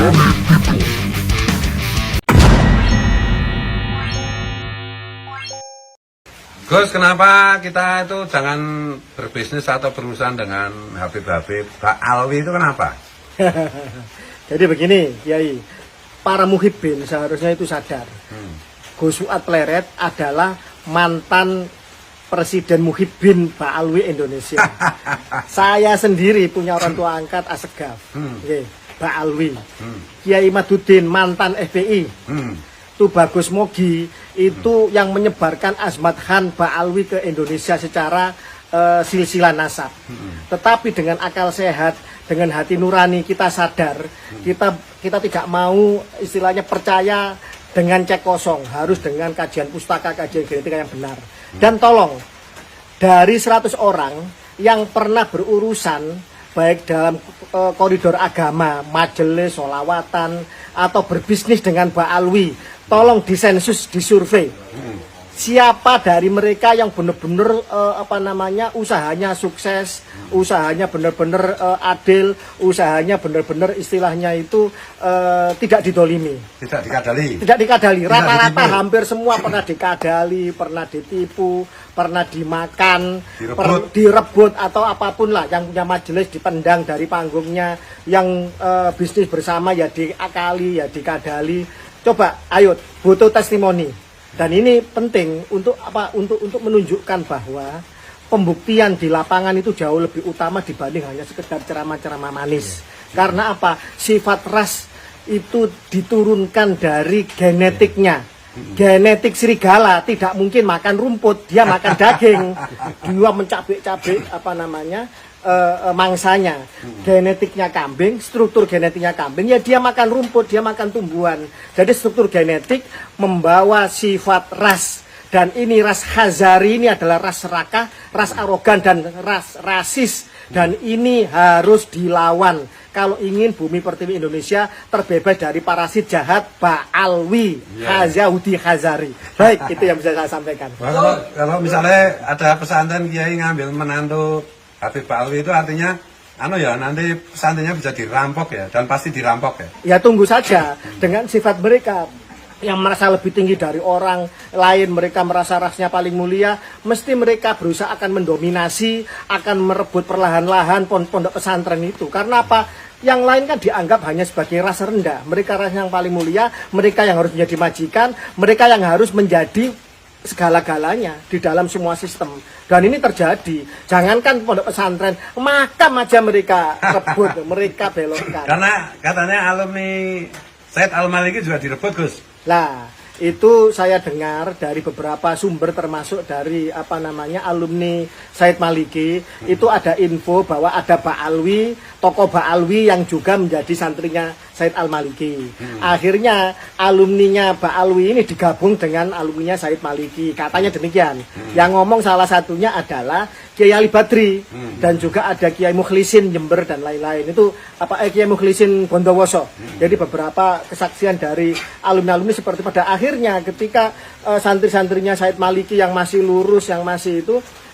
Gus, kenapa kita itu jangan berbisnis atau berurusan dengan Habib-Habib Pak Alwi itu kenapa? Jadi begini, Kiai, para muhibbin seharusnya itu sadar. Gus Fuad Pleret adalah mantan Presiden Muhibbin Pak Alwi Indonesia. Saya sendiri punya orang tua angkat Asegaf, Pak Alwi. Kiai Maduddin mantan FPI. Itu Bagus Mogi itu yang menyebarkan Azmat Khan Ba'alwi ke Indonesia secara silsilah nasab. Tetapi dengan akal sehat, dengan hati nurani kita sadar, kita tidak mau istilahnya percaya dengan cek kosong, harus dengan kajian pustaka, kajian genetika yang benar. Dan tolong, dari 100 orang yang pernah berurusan baik dalam koridor agama, majelis, sholawatan, atau berbisnis dengan Ba'alwi, tolong disensus, disurvei. Siapa dari mereka yang benar-benar usahanya sukses, usahanya benar-benar adil, usahanya benar-benar istilahnya itu tidak didolimi, tidak dikadali. Rata-rata hampir semua pernah dikadali, pernah ditipu, pernah dimakan, direbut atau apapun lah. Yang punya majelis dipendang dari panggungnya, yang bisnis bersama ya diakali, ya dikadali. Coba, ayo, butuh testimoni. Dan ini penting untuk apa? Untuk menunjukkan bahwa pembuktian di lapangan itu jauh lebih utama dibanding hanya sekedar ceramah-ceramah manis. Karena apa? Sifat ras itu diturunkan dari genetiknya. Genetik serigala tidak mungkin makan rumput, dia makan daging. Dia mencabik-cabik mangsanya. Genetiknya kambing, struktur genetiknya kambing, ya dia makan rumput, dia makan tumbuhan. Jadi struktur genetik membawa sifat ras. Dan ini ras Khazari ini adalah ras serakah, ras arogan dan ras rasis. Dan ini harus dilawan kalau ingin bumi pertiwi Indonesia terbebas dari parasit jahat Ba'alwi Yahudi Khazari. Baik, itu yang bisa saya sampaikan. Kalau misalnya ada pesantren kiai ngambil menantu Habib Ba'alwi itu artinya nanti pesantrennya bisa dirampok ya, dan pasti dirampok ya. Ya tunggu saja dengan sifat mereka yang merasa lebih tinggi dari orang lain, mereka merasa rasnya paling mulia, mesti mereka berusaha akan mendominasi, akan merebut perlahan-lahan pondok pesantren itu. Karena apa? Yang lain kan dianggap hanya sebagai ras rendah. Mereka ras yang paling mulia, mereka yang harus menjadi majikan, mereka yang harus menjadi segala-galanya di dalam semua sistem. Dan ini terjadi. Jangankan pondok pesantren, makam aja mereka rebut, mereka belokkan. Karena katanya alumni Said Al-Maliki juga direbut, Gus. Lah, itu saya dengar dari beberapa sumber termasuk dari alumni Said Maliki. Itu ada info bahwa ada Ba'alwi, tokoh Ba'alwi yang juga menjadi santrinya Said Al-Maliki. Akhirnya alumninya Ba'alwi ini digabung dengan alumninya Said Maliki. Katanya demikian. Yang ngomong salah satunya adalah Kiai Ali Badri dan juga ada Kiai Mukhlisin Jember dan lain-lain. Itu Kiai Mukhlisin Bondowoso. Jadi beberapa kesaksian dari alumni-alumni seperti pada akhirnya ketika santri-santrinya Said Maliki yang masih lurus, yang masih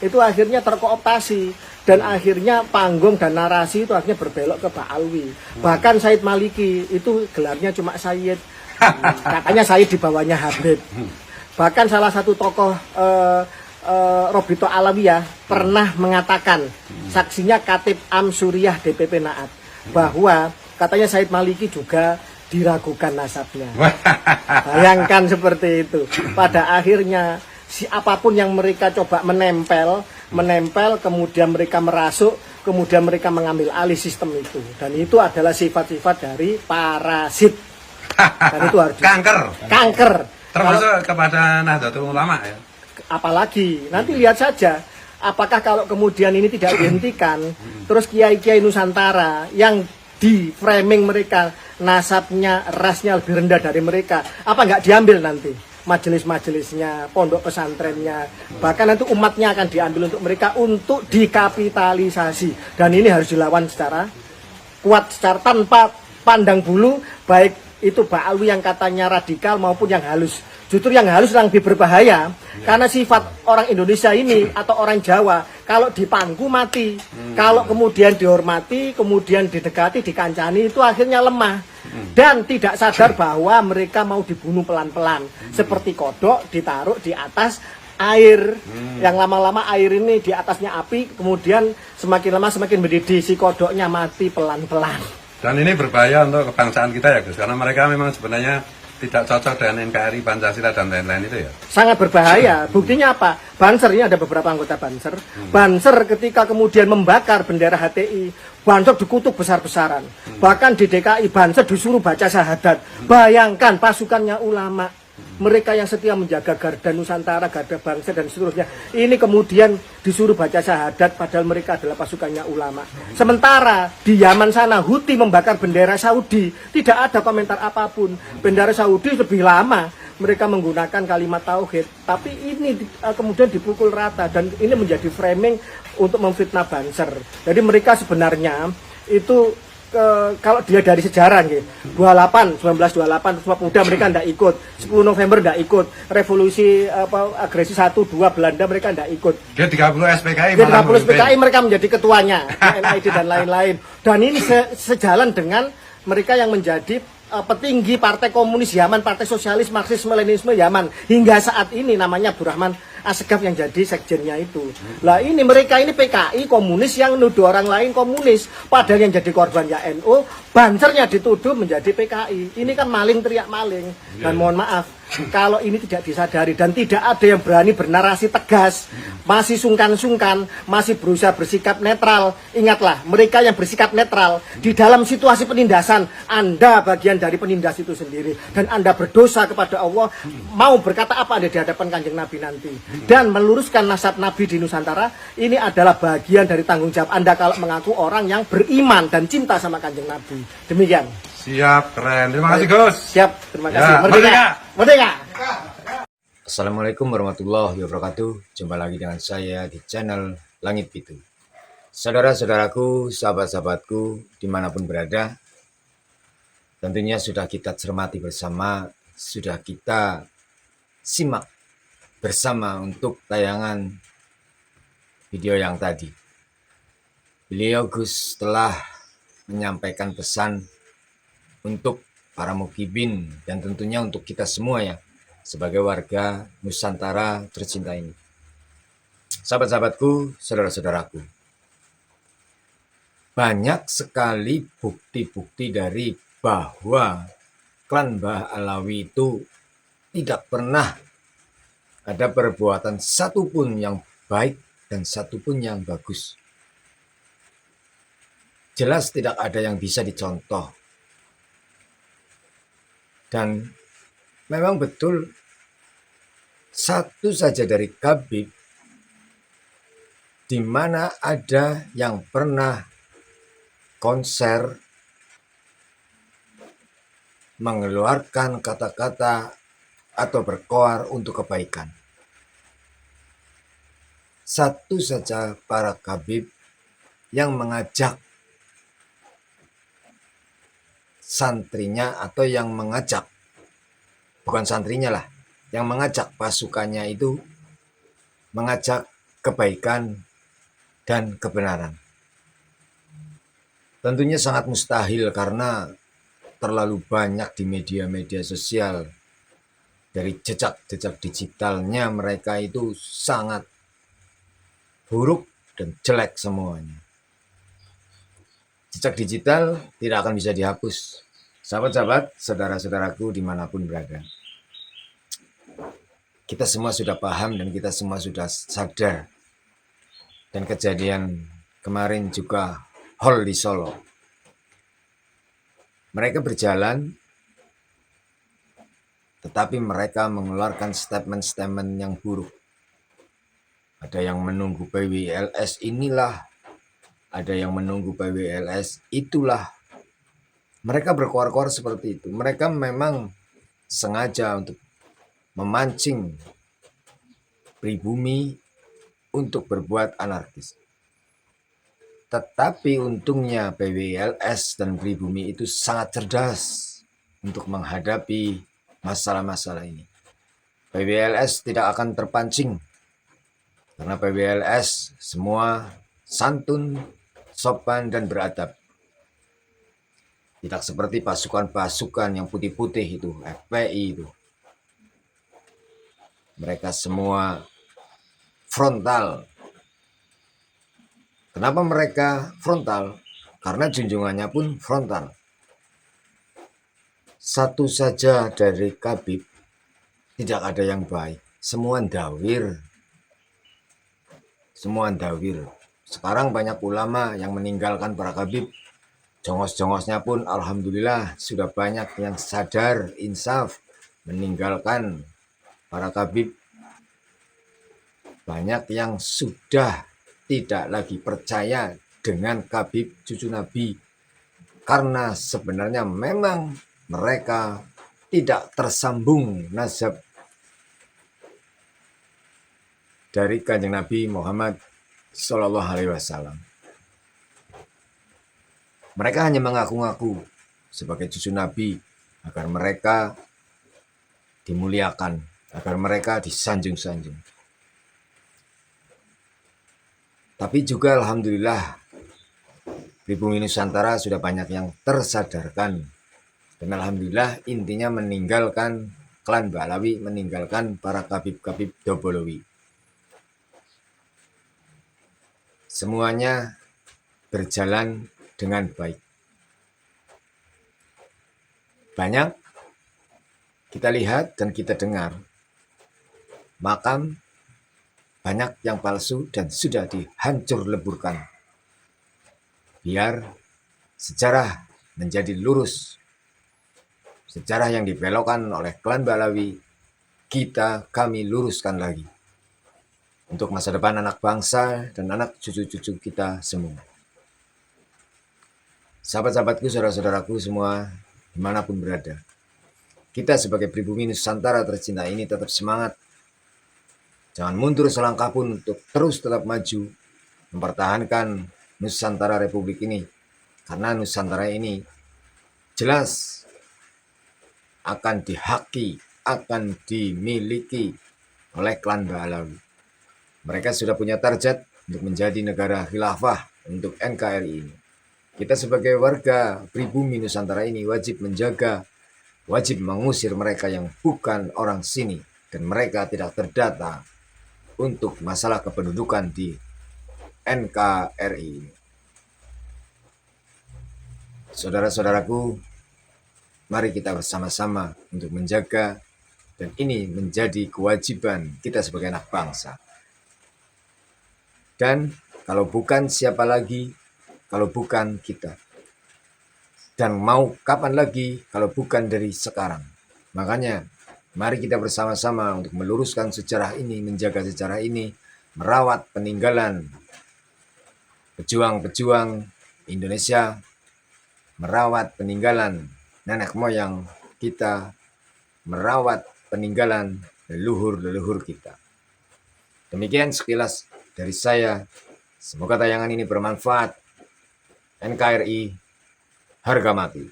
itu akhirnya terkooptasi. Dan akhirnya panggung dan narasi itu akhirnya berbelok ke Ba'alwi. Bahkan Said Maliki itu gelarnya cuma Sayyid. Katanya Sayyid di bawahnya Habib. Bahkan salah satu tokoh Robito Alawiyah pernah mengatakan, saksinya Katib Am Suriyah DPP Naat, bahwa katanya Said Maliki juga diragukan nasabnya. Bayangkan seperti itu. Pada akhirnya apapun yang mereka coba menempel, kemudian mereka merasuk, kemudian mereka mengambil alih sistem itu. Dan itu adalah sifat-sifat dari parasit. Dan itu harus kanker. Termasuk kepada Nahdlatul Ulama ya. Apalagi nanti lihat saja apakah kalau kemudian ini tidak dihentikan, terus kiai-kiai Nusantara yang di framing mereka nasabnya, rasnya lebih rendah dari mereka, apa nggak diambil nanti majelis-majelisnya, pondok pesantrennya, bahkan nanti umatnya akan diambil untuk mereka untuk dikapitalisasi. Dan ini harus dilawan secara kuat, secara tanpa pandang bulu, baik itu Ba'alwi yang katanya radikal maupun yang halus. Justru yang halus yang lebih berbahaya, karena sifat orang Indonesia ini atau orang Jawa, kalau dipangku mati, kalau kemudian dihormati, kemudian didekati, dikancani, itu akhirnya lemah. dan tidak sadar bahwa mereka mau dibunuh pelan-pelan seperti kodok ditaruh di atas air yang lama-lama air ini di atasnya api, kemudian semakin lama semakin mendidih, si kodoknya mati pelan-pelan. Dan ini berbahaya untuk kebangsaan kita ya Gus, karena mereka memang sebenarnya tidak cocok dengan NKRI, Pancasila dan lain-lain itu ya. Sangat berbahaya. Buktinya apa? Banser, ini ada beberapa anggota Banser. Banser ketika kemudian membakar bendera HTI, Banser dikutuk besar-besaran. Bahkan di DKI Banser disuruh baca syahadat. Bayangkan pasukannya ulama, mereka yang setia menjaga Garda Nusantara, Garda Bangsa dan seterusnya, ini kemudian disuruh baca syahadat padahal mereka adalah pasukannya ulama. Sementara di Yaman sana Houthi membakar bendera Saudi, tidak ada komentar apapun. Bendera Saudi lebih lama mereka menggunakan kalimat tauhid, tapi ini kemudian dipukul rata dan ini menjadi framing untuk memfitnah Banser. Jadi mereka sebenarnya itu kalau dia dari sejarah nih, 1928 Sumpah Pemuda mereka tidak ikut, 10 November tidak ikut, revolusi agresi 1 2 Belanda mereka tidak ikut. Dia 30 SPKI, Dia 30 SPKI mereka menjadi ketuanya, NID dan lain-lain. Dan ini sejalan dengan mereka yang menjadi petinggi Partai Komunis Yaman, Partai Sosialis Marxisme Leninisme Yaman hingga saat ini, namanya Abdurrahman Assegaf yang jadi sekjennya itu. Lah ini mereka ini PKI komunis yang nuduh orang lain komunis, padahal yang jadi korban ya NU, Bansernya dituduh menjadi PKI. Ini kan maling teriak maling. Dan mohon maaf, kalau ini tidak disadari dan tidak ada yang berani bernarasi tegas, masih sungkan-sungkan, masih berusaha bersikap netral. Ingatlah, mereka yang bersikap netral di dalam situasi penindasan, Anda bagian dari penindas itu sendiri, dan Anda berdosa kepada Allah. Mau berkata apa Anda di hadapan Kanjeng Nabi nanti, dan meluruskan nasab Nabi di Nusantara, ini adalah bagian dari tanggung jawab Anda kalau mengaku orang yang beriman dan cinta sama Kanjeng Nabi. Demikian. Siap, keren. Terima kasih Gus. Siap, terima kasih. Ya, Merdeka. Merdeka. Assalamualaikum warahmatullahi wabarakatuh. Jumpa lagi dengan saya di channel Langit Pitu. Saudara-saudaraku, sahabat-sahabatku, dimanapun berada, tentunya sudah kita cermati bersama, sudah kita simak bersama untuk tayangan video yang tadi. Beliau Gus telah menyampaikan pesan untuk para mukibin dan tentunya untuk kita semua ya, sebagai warga Nusantara tercinta ini. Sahabat-sahabatku, saudara-saudaraku, banyak sekali bukti-bukti dari bahwa klan Mbah Alawi itu tidak pernah ada perbuatan satupun yang baik dan satupun yang bagus. Jelas tidak ada yang bisa dicontoh. Dan memang betul, satu saja dari Kabib di mana ada yang pernah konser mengeluarkan kata-kata atau berkoar untuk kebaikan. Satu saja para Kabib yang mengajak santrinya atau yang mengajak, bukan santrinya lah, yang mengajak pasukannya itu mengajak kebaikan dan kebenaran. Tentunya sangat mustahil karena terlalu banyak di media-media sosial, dari jejak-jejak digitalnya mereka itu sangat buruk dan jelek semuanya. Jejak digital tidak akan bisa dihapus. Sahabat-sahabat, saudara-saudaraku dimanapun berada, kita semua sudah paham dan kita semua sudah sadar. Dan kejadian kemarin juga hall di Solo. Mereka berjalan, tetapi mereka mengeluarkan statement-statement yang buruk. Ada yang menunggu PWLS inilah, ada yang menunggu PWLS itulah. Mereka berkoar-koar seperti itu. Mereka memang sengaja untuk memancing pribumi untuk berbuat anarkis. Tetapi untungnya PWLS dan pribumi itu sangat cerdas untuk menghadapi masalah-masalah ini. PWLS tidak akan terpancing karena PWLS semua santun, sopan, dan beradab. Tidak seperti pasukan-pasukan yang putih-putih itu, FPI itu. Mereka semua frontal. Kenapa mereka frontal? Karena junjungannya pun frontal. Satu saja dari Khabib tidak ada yang baik. Semua ndawir. Semua ndawir. Sekarang banyak ulama yang meninggalkan para Khabib. Jongos-jongosnya pun alhamdulillah sudah banyak yang sadar, insaf, meninggalkan para Khabib. Banyak yang sudah tidak lagi percaya dengan Khabib cucu Nabi. Karena sebenarnya memang mereka tidak tersambung nasab dari Kanjeng Nabi Muhammad Shallallahu Alaihi Wasallam. Mereka hanya mengaku-ngaku sebagai cucu Nabi agar mereka dimuliakan, agar mereka disanjung-sanjung. Tapi juga alhamdulillah pribumi Nusantara sudah banyak yang tersadarkan. Dan alhamdulillah intinya meninggalkan klan Ba'alawi, meninggalkan para Khabib-Khabib Dobolowi. Semuanya berjalan dengan baik. Banyak kita lihat dan kita dengar makam banyak yang palsu dan sudah dihancur leburkan. Biar sejarah menjadi lurus. Sejarah yang dibelokkan oleh klan Ba'alawi, kami luruskan lagi. Untuk masa depan anak bangsa dan anak cucu-cucu kita semua. Sahabat-sahabatku, saudara-saudaraku semua, dimanapun berada. Kita sebagai pribumi Nusantara tercinta ini tetap semangat. Jangan mundur selangkah pun untuk terus tetap maju, mempertahankan Nusantara Republik ini. Karena Nusantara ini jelas akan dihaki, akan dimiliki oleh klan Ba'alawi. Mereka sudah punya target untuk menjadi negara khilafah untuk NKRI ini. Kita sebagai warga pribumi Nusantara ini wajib menjaga, wajib mengusir mereka yang bukan orang sini. Dan mereka tidak terdata untuk masalah kependudukan di NKRI ini. Saudara-saudaraku, mari kita bersama-sama untuk menjaga, dan ini menjadi kewajiban kita sebagai anak bangsa. Dan kalau bukan siapa lagi, kalau bukan kita. Dan mau kapan lagi kalau bukan dari sekarang. Makanya mari kita bersama-sama untuk meluruskan sejarah ini, menjaga sejarah ini, merawat peninggalan pejuang-pejuang Indonesia, merawat peninggalan nenek moyang kita, merawat peninggalan leluhur-leluhur kita. Demikian sekilas dari saya. Semoga tayangan ini bermanfaat. NKRI harga mati.